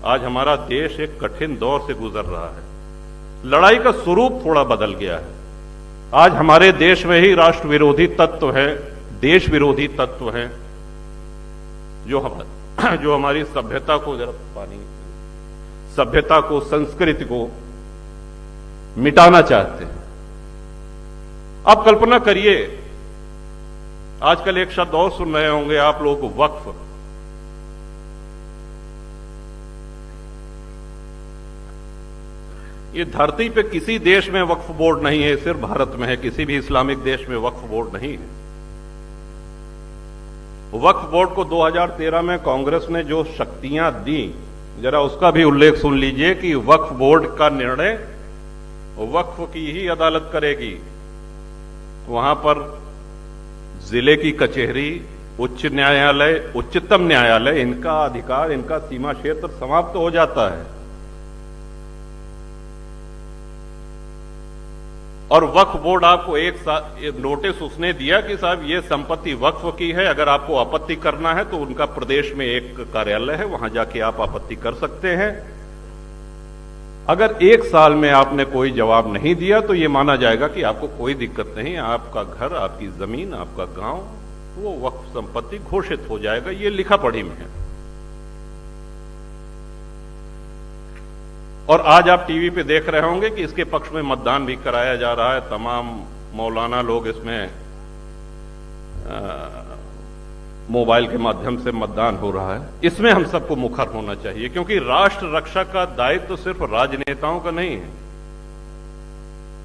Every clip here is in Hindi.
आज हमारा देश एक कठिन दौर से गुजर रहा है। लड़ाई का स्वरूप थोड़ा बदल गया है। आज हमारे देश में ही राष्ट्र विरोधी तत्व है, देश विरोधी तत्व हैं, जो हमारी सभ्यता को, जरा पानी, सभ्यता को, संस्कृति को मिटाना चाहते हैं। आप कल्पना करिए, आजकल एक शब्द और सुन रहे होंगे आप लोग, वक्फ। ये धरती पे किसी देश में वक्फ बोर्ड नहीं है, सिर्फ भारत में है। किसी भी इस्लामिक देश में वक्फ बोर्ड नहीं है। वक्फ बोर्ड को 2013 में कांग्रेस ने जो शक्तियां दी, जरा उसका भी उल्लेख सुन लीजिए कि वक्फ बोर्ड का निर्णय वक्फ की ही अदालत करेगी। वहां पर जिले की कचहरी, उच्च न्यायालय, उच्चतम न्यायालय, इनका अधिकार, इनका सीमा क्षेत्र समाप्त हो जाता है। और वक्फ बोर्ड आपको एक नोटिस उसने दिया कि साहब ये संपत्ति वक्फ की है, अगर आपको आपत्ति करना है तो उनका प्रदेश में एक कार्यालय है, वहां जाके आप आपत्ति कर सकते हैं। अगर 1 साल में आपने कोई जवाब नहीं दिया तो यह माना जाएगा कि आपको कोई दिक्कत नहीं, आपका घर, आपकी जमीन, आपका गांव, वो वक्फ संपत्ति घोषित हो जाएगा। ये लिखा पढ़ी में है। और आज आप टीवी पे देख रहे होंगे कि इसके पक्ष में मतदान भी कराया जा रहा है। तमाम मौलाना लोग इसमें मोबाइल के माध्यम से मतदान हो रहा है। इसमें हम सबको मुखर होना चाहिए, क्योंकि राष्ट्र रक्षा का दायित्व तो सिर्फ राजनेताओं का नहीं है।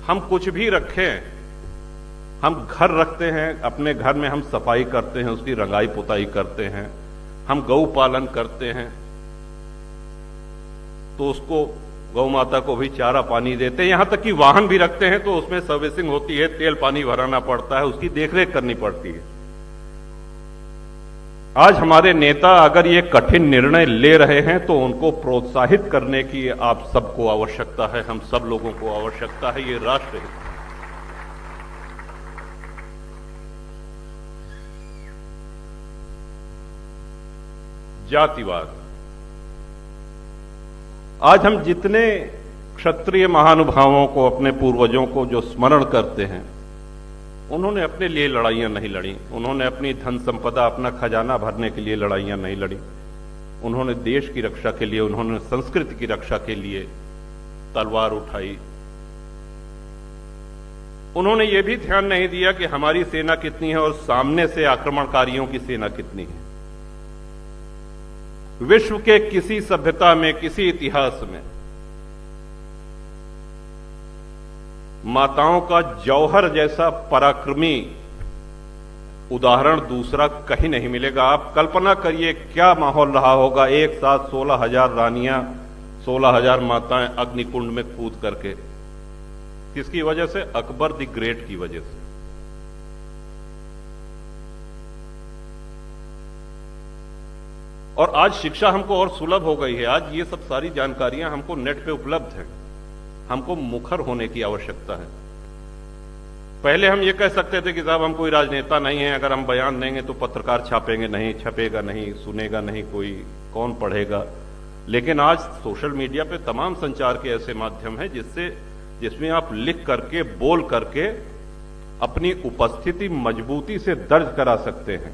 हम कुछ भी रखें, हम घर रखते हैं, अपने घर में हम सफाई करते हैं, उसकी रंगाई पुताई करते हैं, हम गौ पालन करते हैं, तो उसको, गौ माता को भी चारा पानी देते हैं। यहां तक कि वाहन भी रखते हैं तो उसमें सर्विसिंग होती है, तेल पानी भराना पड़ता है, उसकी देखरेख करनी पड़ती है। आज हमारे नेता अगर ये कठिन निर्णय ले रहे हैं तो उनको प्रोत्साहित करने की आप सबको आवश्यकता है, हम सब लोगों को आवश्यकता है। ये राष्ट्र है। जातिवाद, आज हम जितने क्षत्रिय महानुभावों को, अपने पूर्वजों को जो स्मरण करते हैं, उन्होंने अपने लिए लड़ाइयां नहीं लड़ी, उन्होंने अपनी धन संपदा, अपना खजाना भरने के लिए लड़ाइयां नहीं लड़ी। उन्होंने देश की रक्षा के लिए, उन्होंने संस्कृति की रक्षा के लिए तलवार उठाई। उन्होंने ये भी ध्यान नहीं दिया कि हमारी सेना कितनी है और सामने से आक्रमणकारियों की सेना कितनी है। विश्व के किसी सभ्यता में, किसी इतिहास में माताओं का जौहर जैसा पराक्रमी उदाहरण दूसरा कहीं नहीं मिलेगा। आप कल्पना करिए क्या माहौल रहा होगा, एक साथ 16,000 रानियां, 16,000 माताएं अग्निकुंड में कूद करके। किसकी वजह से? अकबर द ग्रेट की वजह से। और आज शिक्षा हमको और सुलभ हो गई है। आज ये सब सारी जानकारियां हमको नेट पे उपलब्ध हैं। हमको मुखर होने की आवश्यकता है। पहले हम ये कह सकते थे कि साहब हम कोई राजनेता नहीं है, अगर हम बयान देंगे तो पत्रकार छापेंगे नहीं, छपेगा नहीं, सुनेगा नहीं कोई, कौन पढ़ेगा। लेकिन आज सोशल मीडिया पे तमाम संचार के ऐसे माध्यम हैं जिसमें आप लिख करके, बोल करके अपनी उपस्थिति मजबूती से दर्ज करा सकते हैं।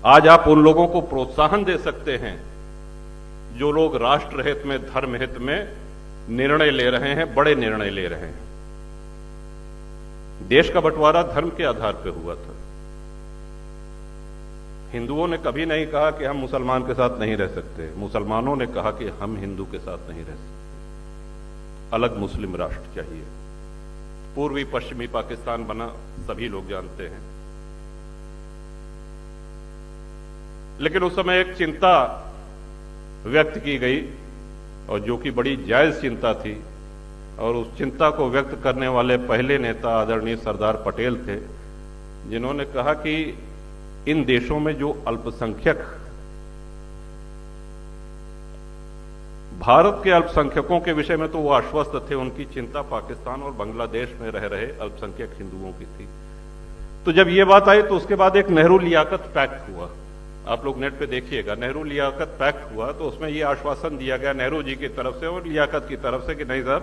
आज आप उन लोगों को प्रोत्साहन दे सकते हैं जो लोग राष्ट्र हित में, धर्म हित में निर्णय ले रहे हैं, बड़े निर्णय ले रहे हैं। देश का बंटवारा धर्म के आधार पर हुआ था। हिंदुओं ने कभी नहीं कहा कि हम मुसलमान के साथ नहीं रह सकते, मुसलमानों ने कहा कि हम हिंदू के साथ नहीं रह सकते, अलग मुस्लिम राष्ट्र चाहिए। पूर्वी पश्चिमी पाकिस्तान बना, सभी लोग जानते हैं। लेकिन उस समय एक चिंता व्यक्त की गई, और जो कि बड़ी जायज चिंता थी, और उस चिंता को व्यक्त करने वाले पहले नेता आदरणीय सरदार पटेल थे, जिन्होंने कहा कि इन देशों में जो अल्पसंख्यक, भारत के अल्पसंख्यकों के विषय में तो वो आश्वस्त थे, उनकी चिंता पाकिस्तान और बांग्लादेश में रह रहे अल्पसंख्यक हिंदुओं की थी। तो जब ये बात आई तो उसके बाद एक नेहरू लियाकत पैक्ट हुआ। आप लोग नेट पे देखिएगा, नेहरू लियाकत पैक्ट हुआ तो उसमें ये आश्वासन दिया गया नेहरू जी की तरफ से और लियाकत की तरफ से कि नहीं सर,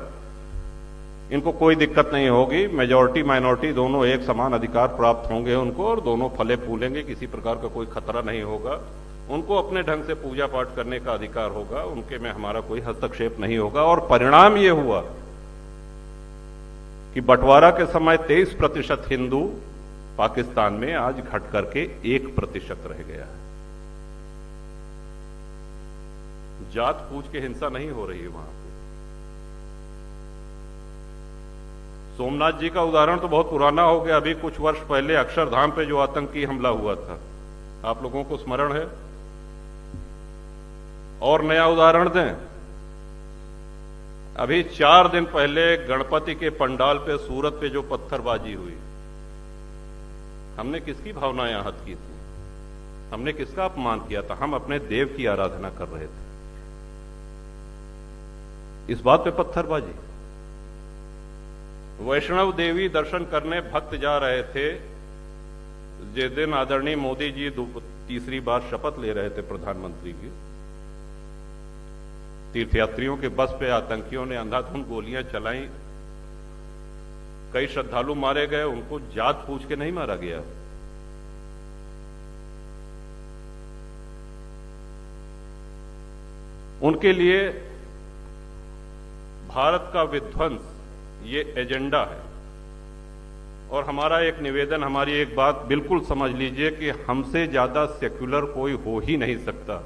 इनको कोई दिक्कत नहीं होगी, मेजॉरिटी माइनॉरिटी दोनों एक समान अधिकार प्राप्त होंगे उनको और दोनों फले फूलेंगे, किसी प्रकार का कोई खतरा नहीं होगा, उनको अपने ढंग से पूजा पाठ करने का अधिकार होगा, उनके में हमारा कोई हस्तक्षेप नहीं होगा। और परिणाम ये हुआ कि बंटवारा के समय 23% हिंदू पाकिस्तान में आज घट करके 1% रह गया है। जात पूछ के हिंसा नहीं हो रही है वहां पे। सोमनाथ जी का उदाहरण तो बहुत पुराना हो गया, अभी कुछ वर्ष पहले अक्षरधाम पे जो आतंकी हमला हुआ था, आप लोगों को स्मरण है। और नया उदाहरण दें, अभी 4 दिन पहले गणपति के पंडाल पे सूरत पे जो पत्थरबाजी हुई, हमने किसकी भावनाएं आहत की थी, हमने किसका अपमान किया था? हम अपने देव की आराधना कर रहे थे, इस बात पे पत्थरबाजी। वैष्णव देवी दर्शन करने भक्त जा रहे थे, जिस दिन आदरणीय मोदी जी तीसरी बार शपथ ले रहे थे प्रधानमंत्री की, तीर्थयात्रियों के बस पे आतंकियों ने अंधाधुंध गोलियां चलाई, कई श्रद्धालु मारे गए, उनको जात पूछ के नहीं मारा गया। उनके लिए भारत का विध्वंस ये एजेंडा है। और हमारा एक निवेदन, हमारी एक बात बिल्कुल समझ लीजिए कि हमसे ज्यादा सेक्युलर कोई हो ही नहीं सकता।